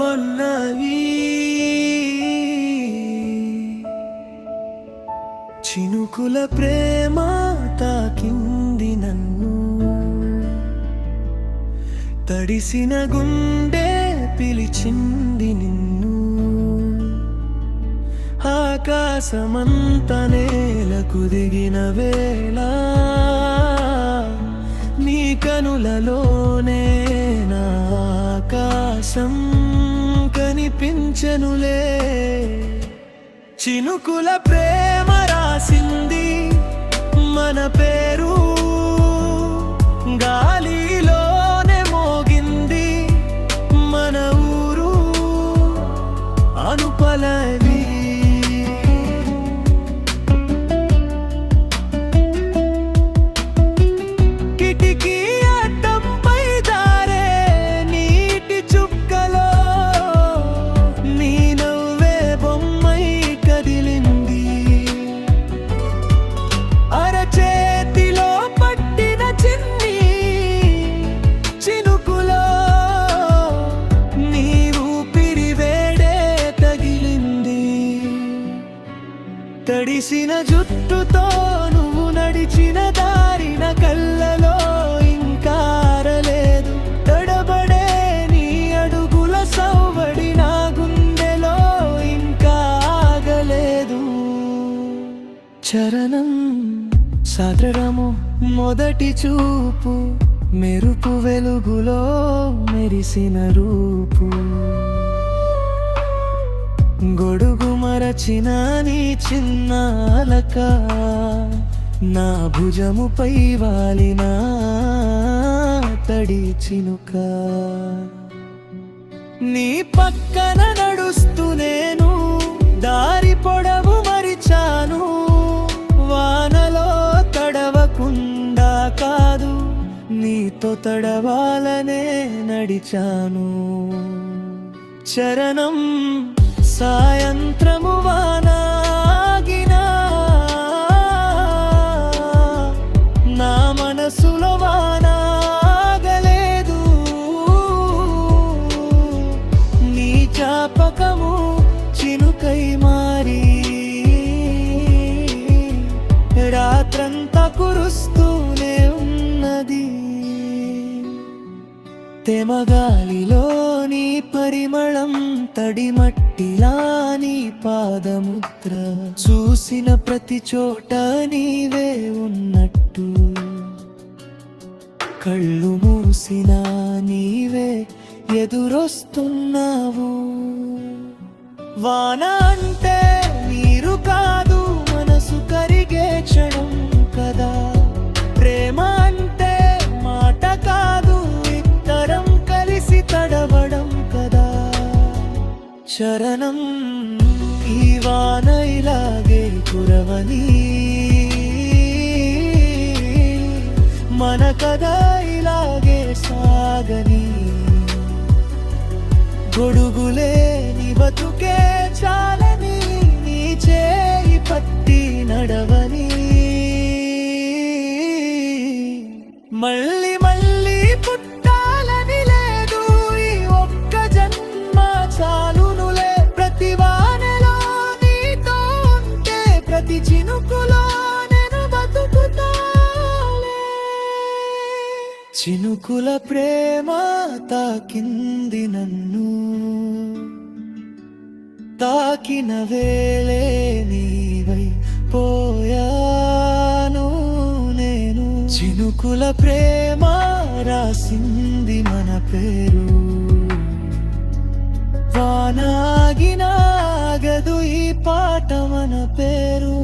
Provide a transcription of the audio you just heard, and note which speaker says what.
Speaker 1: కొన్నవి చినుకుల ప్రేమ తాకింది నన్ను తడిసిన గుండె పిలిచింది నిన్ను ఆకాశమంత నేలకు దిగిన వేళ నీ కనులలోనే నా ఆకాశం కనిపించెనులే చినుకుల ప్రేమ రాసింది మన పేరు గాలిలోనే మోగింది మన ఊరు అనుపలవి కిటికీ అడ్డంపై దారే నీటి చుక్కలో నీ నవ్వే బొమ్మై కదిలింది అరచేతిలో పట్టిన చిన్ని చినుకులో నీ ఊపిరి వేడే తగిలింది తడిసిన జుట్టుతో నువ్వు నడిచిన దారిన కళ్ళలో ఇంకా ఆరలేదు తడబడే నీ అడుగుల సవ్వడి నా గుండెలో ఇంకా ఆగలేదు చరణం సాదరము మొదటి చూపు మెరుపు వెలుగులో మెరిసిన రూపు గొడుగు మరచిన నీ చిన్న అలక నా భుజముపై వాలిన తడి చినుక నీ పక్కన నడుస్తూ నేను దారి పొడవు మరిచాను వానలో తడవకుండా కాదు నీతో తడవాలనే నడిచాను చరణం సాయంత్రము వానాగినా నా మనసులో వానాగలేదు నీ జ్ఞాపకము చినుకై మారి రాత్రంతా కురుస్తూనే ఉన్నది తెమగాలిలో నీ పరిమళం తడిమట్టిలా నీ పాదముద్ర చూసిన ప్రతి చోట నీవే ఉన్నట్టు కళ్ళు మూసినా నీవే ఎదురొస్తున్నావు వాన అంటే నీరు కాదు మనసు కరిగే క్షణం కదా ప్రేమ అంటే మాట కాదు ఇద్దరం కలిసి తడవడం కదా చరణం ఈ వాన ఇలాగే కురవని మన కథ ఇలాగే సాగని గొడుగులే నీ బతుకే చాలని నీ చేయి పట్టి నడవని మళ్ళీ మళ్ళీ పుట్టాలని లేదు ఈ ఒక్క జన్మ చాలునులే ప్రతి వానలో నీతో ఉంటే ప్రతి చినుకులో నేను బతుకుతాలే చినుకుల ప్రేమ తాకింది నన్ను తాకిన వేళే నీవై పోయాను నేను చినుకుల ప్రేమ రాసింది మన పేరు వానాగినాగదు ఈ పాట మన పేరు